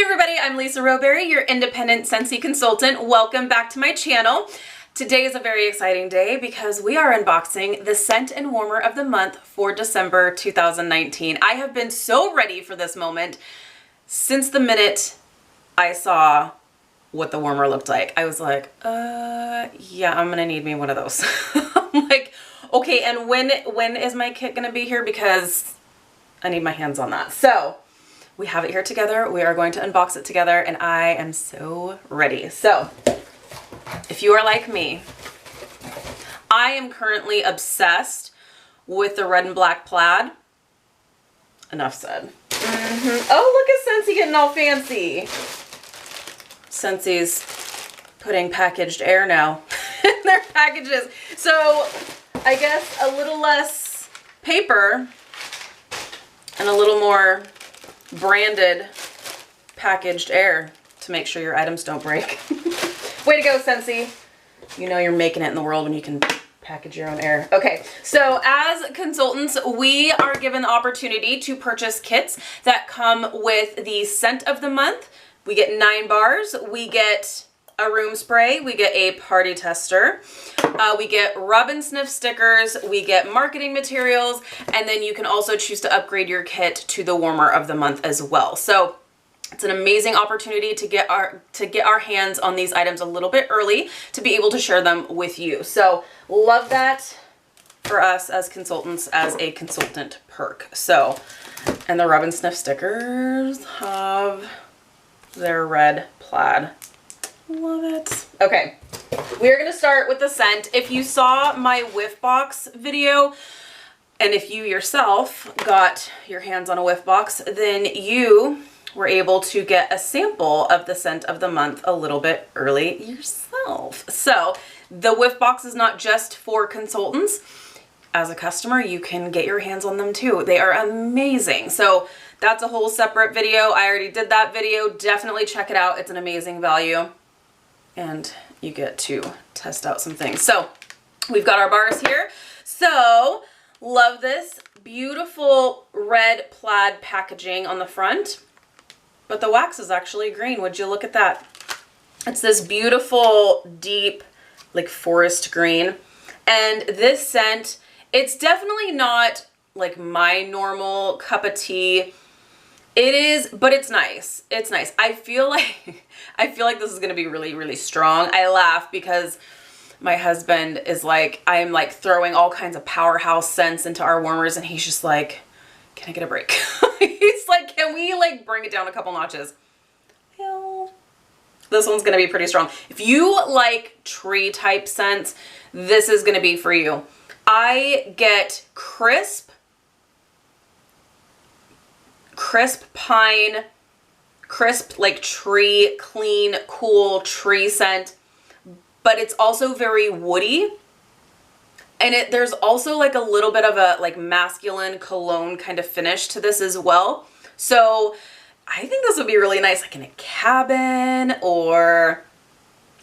everybody, I'm Lisa Rowberry, your independent Scentsy consultant. Welcome back to my channel. Today is a very exciting day because we are unboxing the scent and warmer of the month for December 2019. I have been so ready for this moment since the minute I saw what the warmer looked like. I was like, yeah, I'm gonna need me one of those. I'm like, okay, and when is my kit gonna be here? Because I need my hands on that. So we have it here together. We are going to unbox it together and I am so ready. So if you are like me, I am currently obsessed with the red and black plaid. Enough said. Oh, look at Scentsy getting all fancy. Scentsy's putting packaged air now in their packages. So I guess a little less paper and a little more branded packaged air to make sure your items don't break. Way to go, Scentsy. You know you're making it in the world when you can package your own air. Okay, so as consultants, we are given the opportunity to purchase kits that come with the scent of the month. We get 9 bars, we get a room spray, we get a party tester, we get rub and sniff stickers, we get marketing materials, and then you can also choose to upgrade your kit to the warmer of the month as well. So it's an amazing opportunity to get our hands on these items a little bit early to be able to share them with you. So love that for us as consultants, as a consultant perk. So, and the rub and sniff stickers have their red plaid. Love it. Okay, we're gonna start with the scent. If you saw my whiff box video, and if you yourself got your hands on a whiff box, then you were able to get a sample of the scent of the month a little bit early yourself. So the whiff box is not just for consultants. As a customer, you can get your hands on them too. They are amazing. So that's a whole separate video. I already did that video. Definitely check it out. It's an amazing value. And you get to test out some things. So we've got our bars here. So love this beautiful red plaid packaging on the front, but the wax is actually green. Would you look at that? It's this beautiful, deep, like forest green. And this scent, it's definitely not like my normal cup of tea. It is, but it's nice. It's nice. I feel like this is gonna be really, really strong. I laugh because my husband is like, I am like throwing all kinds of powerhouse scents into our warmers and he's just like, can I get a break? He's like, can we like bring it down a couple notches? Well, this one's gonna be pretty strong. If you like tree type scents, this is gonna be for you. I get crisp pine, crisp like tree, clean, cool tree scent, but it's also very woody. And there's also like a little bit of a like masculine cologne kind of finish to this as well. So I think this would be really nice like in a cabin, or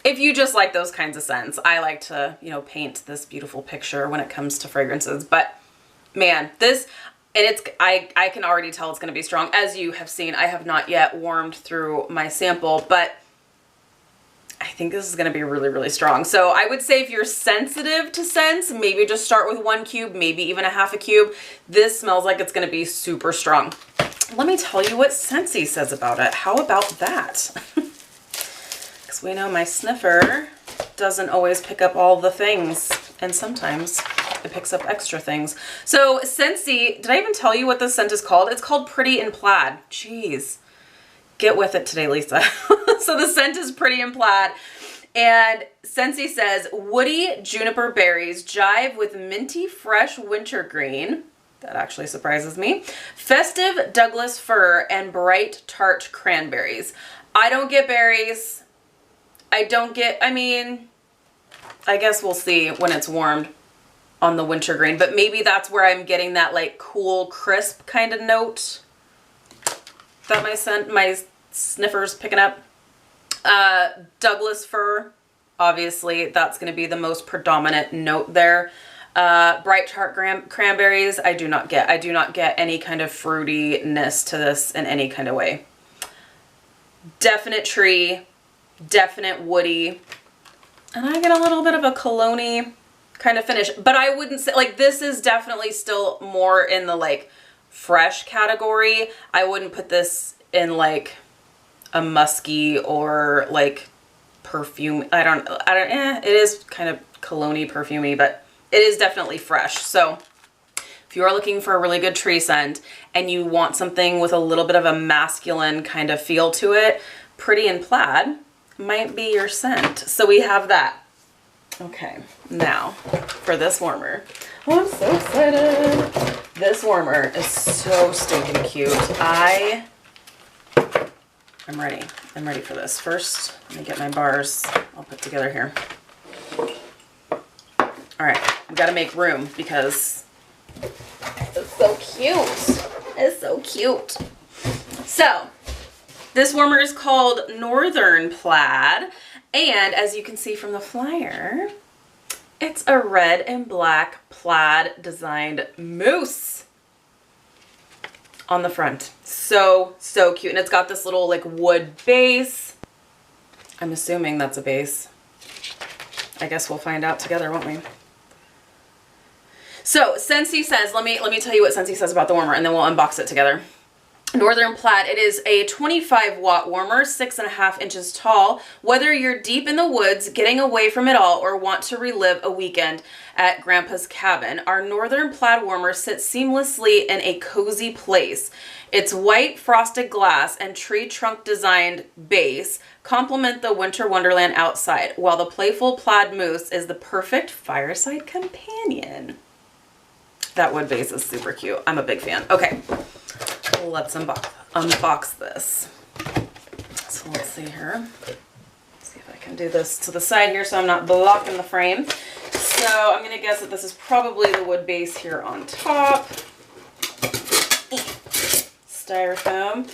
if you just like those kinds of scents. I like to, you know, paint this beautiful picture when it comes to fragrances, but man, this, and it's, I can already tell it's going to be strong. As you have seen, I have not yet warmed through my sample, but I think this is going to be really, really strong. So I would say if you're sensitive to scents, maybe just start with 1 cube, maybe even a half a cube. This smells like it's going to be super strong. Let me tell you what Scentsy says about it. How about that? Because we know my sniffer doesn't always pick up all the things, and sometimes it picks up extra things. So Scentsy, did I even tell you what this scent is called? It's called Pretty in Plaid. Jeez. Get with it today, Lisa. So the scent is Pretty in Plaid. And Scentsy says, woody juniper berries jive with minty fresh wintergreen. That actually surprises me. Festive Douglas fir and bright tart cranberries. I don't get berries. I mean, I guess we'll see when it's warmed on the wintergreen, but maybe that's where I'm getting that like cool, crisp kind of note that my sniffer's picking up. Douglas fir, obviously that's going to be the most predominant note there. Bright tart cranberries, I do not get any kind of fruitiness to this in any kind of way. definite tree, definite woody, and I get a little bit of a cologne-y kind of finish, but I wouldn't say, like, this is definitely still more in the like fresh category. I wouldn't put this in like a musky or like perfume. I don't, it is kind of cologne-y, perfumey, but it is definitely fresh. So if you are looking for a really good tree scent and you want something with a little bit of a masculine kind of feel to it, Pretty in Plaid might be your scent. So we have that. Okay, now for this warmer. Oh, I'm so excited. This warmer is so stinking cute. I'm ready. I'm ready for this. First, let me get my bars all put together here. All right, I've got to make room because it's so cute. It's so cute. So, this warmer is called Northern Plaid, and as you can see from the flyer, it's a red and black plaid designed mousse on the front. So, so cute. And it's got this little like wood base. I'm assuming that's a base. I guess we'll find out together, won't we? So Scentsy says, let me tell you what Scentsy says about the warmer, and then we'll unbox it together. Northern Plaid, it is a 25 watt warmer, 6.5 inches tall. Whether you're deep in the woods, getting away from it all, or want to relive a weekend at Grandpa's cabin, our Northern Plaid warmer sits seamlessly in a cozy place. Its white frosted glass and tree trunk designed base complement the winter wonderland outside, while the playful plaid mousse is the perfect fireside companion. That wood base is super cute. I'm a big fan. Okay. Let's unbox this. So let's see here. Let's see if I can do this to the side here so I'm not blocking the frame. So I'm going to guess that this is probably the wood base here on top. Styrofoam.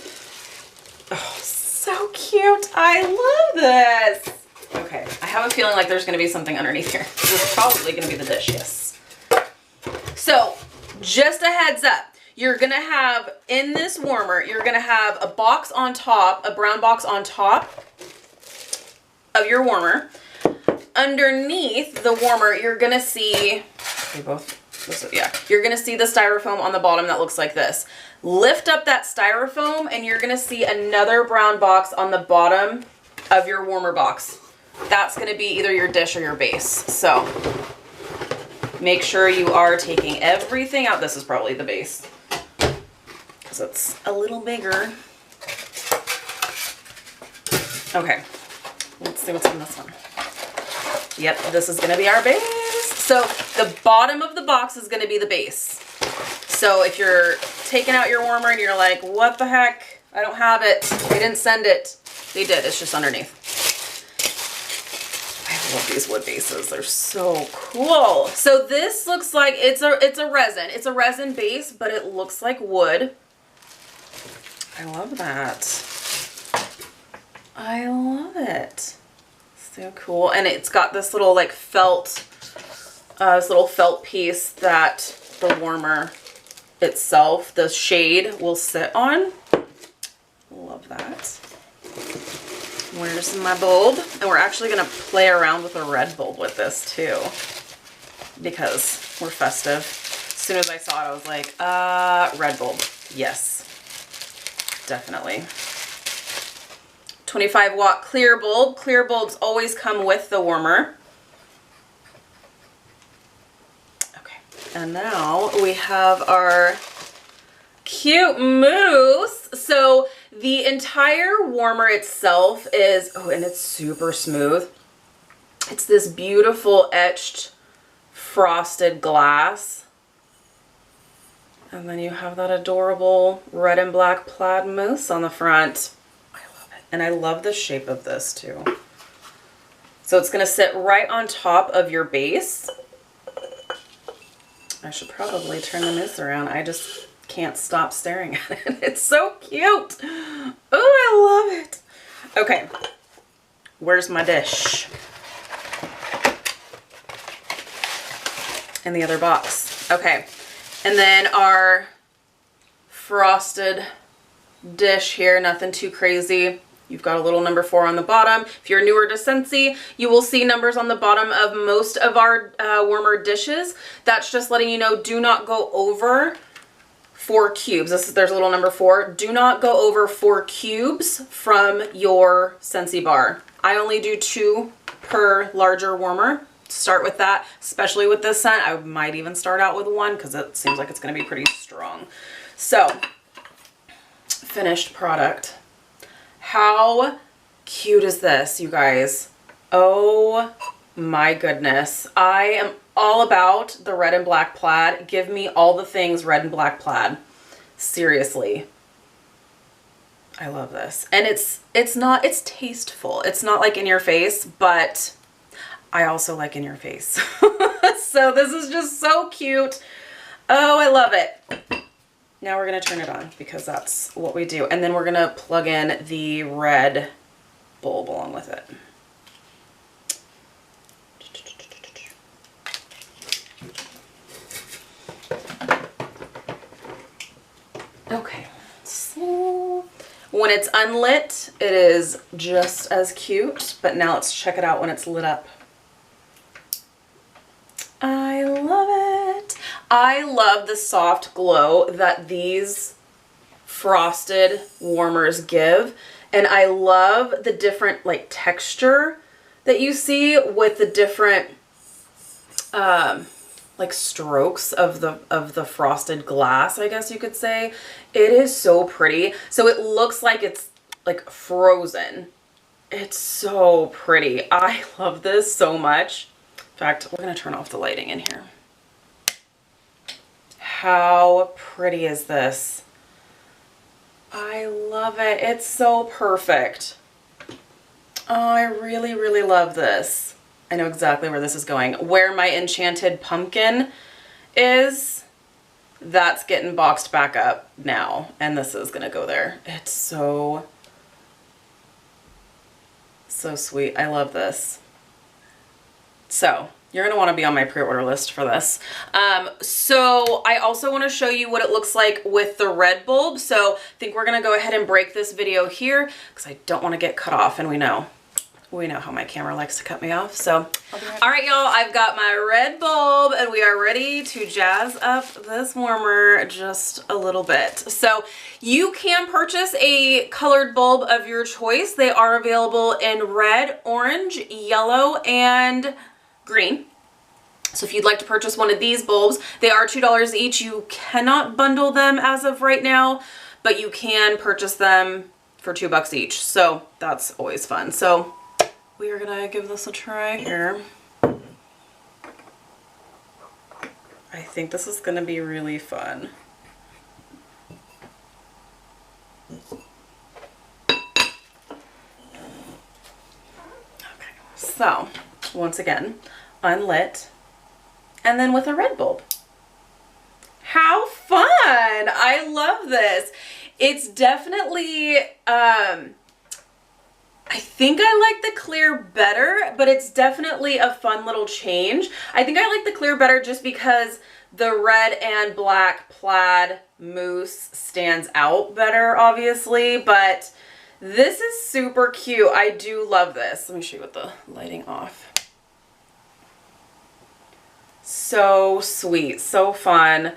Oh, so cute. I love this. Okay, I have a feeling like there's going to be something underneath here. This is probably going to be the dish, yes. So just a heads up. You're going to have, in this warmer, you're going to have a box on top, a brown box on top of your warmer. Underneath the warmer, you're going to see, you're going to see the styrofoam on the bottom that looks like this. Lift up that styrofoam and you're going to see another brown box on the bottom of your warmer box. That's going to be either your dish or your base. So make sure you are taking everything out. This is probably the base, because it's a little bigger. Okay, let's see what's in this one. Yep, this is gonna be our base. So the bottom of the box is gonna be the base. So if you're taking out your warmer and you're like, what the heck? I don't have it. They didn't send it. They did, it's just underneath. I love these wood bases. They're so cool. So this looks like it's a resin. It's a resin base, but it looks like wood. I love that. I love it. So cool. And it's got this little like felt, this little felt piece that the warmer itself, the shade, will sit on. Love that. Where's my bulb? And we're actually going to play around with a red bulb with this too, because we're festive. As soon as I saw it, I was like, red bulb. Yes, definitely. 25 watt clear bulb. Clear bulbs always come with the warmer. Okay, and now we have our cute mousse. So the entire warmer itself is, oh, and it's super smooth. It's this beautiful etched frosted glass. And then you have that adorable red and black plaid mousse on the front. I love it. And I love the shape of this too. So it's going to sit right on top of your base. I should probably turn the mousse around. I just can't stop staring at it. It's so cute. Oh, I love it. Okay, where's my dish? In the other box. Okay, and then our frosted dish here, nothing too crazy. You've got a little number 4 on the bottom. If you're newer to Scentsy, you will see numbers on the bottom of most of our warmer dishes. That's just letting you know, do not go over 4 cubes. There's a little number 4. Do not go over 4 cubes from your Scentsy bar. I only do 2 per larger warmer. Start with that, especially with this scent. I might even start out with 1 because it seems like it's going to be pretty strong. So, finished product. How cute is this, you guys? Oh my goodness. I am all about the red and black plaid. Give me all the things red and black plaid. Seriously. I love this. And it's tasteful. It's not like in your face, but I also like in your face. So this is just so cute. Oh, I love it. Now we're going to turn it on because that's what we do. And then we're going to plug in the red bulb along with it. Okay, so when it's unlit, it is just as cute, but now let's check it out when it's lit up. I love it. I love the soft glow that these frosted warmers give, and I love the different like texture that you see with the different like strokes of the frosted glass, I guess you could say. It is so pretty. So it looks like it's like frozen. It's so pretty. I love this so much. In fact, we're gonna turn off the lighting in here. How pretty is this? I love it. It's so perfect. Oh, I really, really love this. I know exactly where this is going. Where my enchanted pumpkin is, that's getting boxed back up now. And this is gonna go there. It's so, so sweet. I love this. So you're gonna wanna be on my pre-order list for this. So I also wanna show you what it looks like with the red bulb. So I think we're gonna go ahead and break this video here because I don't wanna get cut off, and we know how my camera likes to cut me off. So, all right, y'all, I've got my red bulb and we are ready to jazz up this warmer just a little bit. So you can purchase a colored bulb of your choice. They are available in red, orange, yellow, and green. So if you'd like to purchase one of these bulbs, they are $2 each. You cannot bundle them as of right now, but you can purchase them for $2 each. So that's always fun. So we are gonna give this a try here. I think this is gonna be really fun. Okay, so once again, unlit, and then with a red bulb. How fun! I love this. It's definitely, I think I like the clear better, but it's definitely a fun little change. I think I like the clear better just because the red and black plaid mousse stands out better, obviously, but this is super cute. I do love this. Let me show you with the lighting off. So sweet, so fun.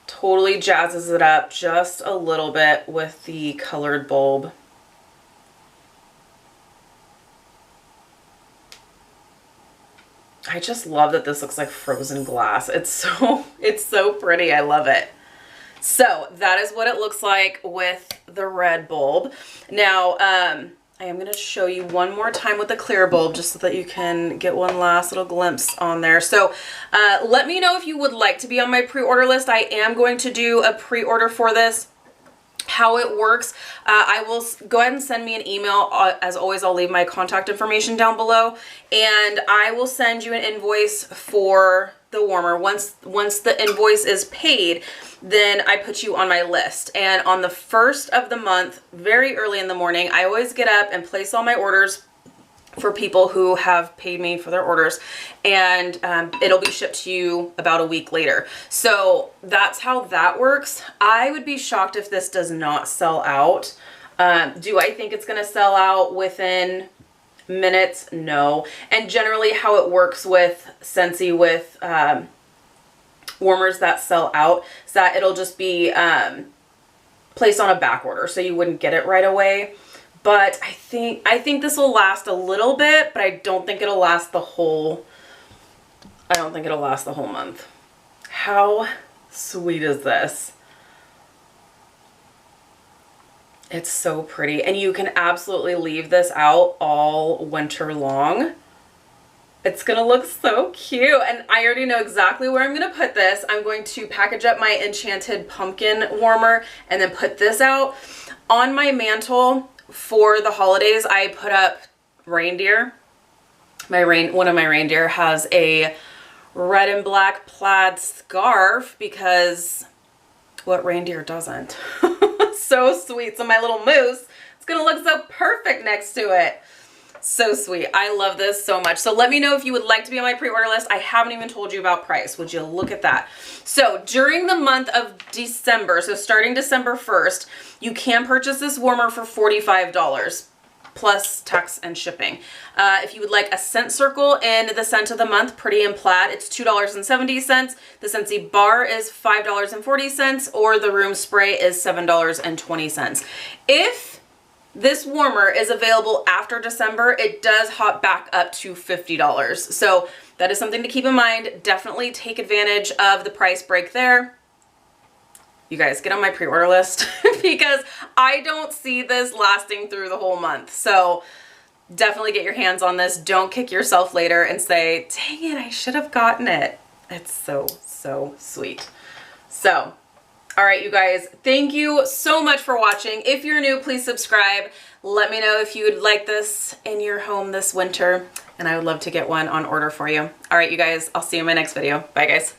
Totally jazzes it up just a little bit with the colored bulb. I just love that this looks like frozen glass. It's so pretty. I love it. So that is what it looks like with the red bulb. Now, I am going to show you one more time with the clear bulb just so that you can get one last little glimpse on there. So let me know if you would like to be on my pre-order list. I am going to do a pre-order for this. How it works, I will go ahead and send me an email. As always, I'll leave my contact information down below, and I will send you an invoice for the warmer. Once the invoice is paid, then I put you on my list. And on the 1st of the month, very early in the morning, I always get up and place all my orders for people who have paid me for their orders, and it'll be shipped to you about a week later. So that's how that works. I would be shocked if this does not sell out. Do I think it's going to sell out within minutes? No. And generally how it works with Scentsy with warmers that sell out is that it'll just be placed on a back order, so you wouldn't get it right away. But I think this will last a little bit, but I don't think it'll last the whole month. How sweet is this? It's so pretty, and you can absolutely leave this out all winter long. It's gonna look so cute, and I already know exactly where I'm gonna put this. I'm going to package up my Enchanted Pumpkin warmer and then put this out. On my mantle for the holidays, I put up reindeer. One of my reindeer has a red and black plaid scarf, because what reindeer doesn't? So sweet. So my little moose, it's gonna look so perfect next to it. So sweet. I love this so much. So let me know if you would like to be on my pre-order list. I haven't even told you about price. Would you look at that? So during the month of December, so starting December 1st, you can purchase this warmer for $45 plus tax and shipping. If you would like a scent circle in the scent of the month, Pretty in Plaid, it's $2.70. The Scentsy bar is $5.40, or the room spray is $7.20. If this warmer is available after December, it does hop back up to $50. So that is something to keep in mind. Definitely take advantage of the price break there. You guys, get on my pre-order list because I don't see this lasting through the whole month. So definitely get your hands on this. Don't kick yourself later and say, dang it, I should have gotten it. It's so, so sweet. So, all right, you guys, thank you so much for watching. If you're new, please subscribe. Let me know if you would like this in your home this winter, and I would love to get one on order for you. All right, you guys, I'll see you in my next video. Bye, guys.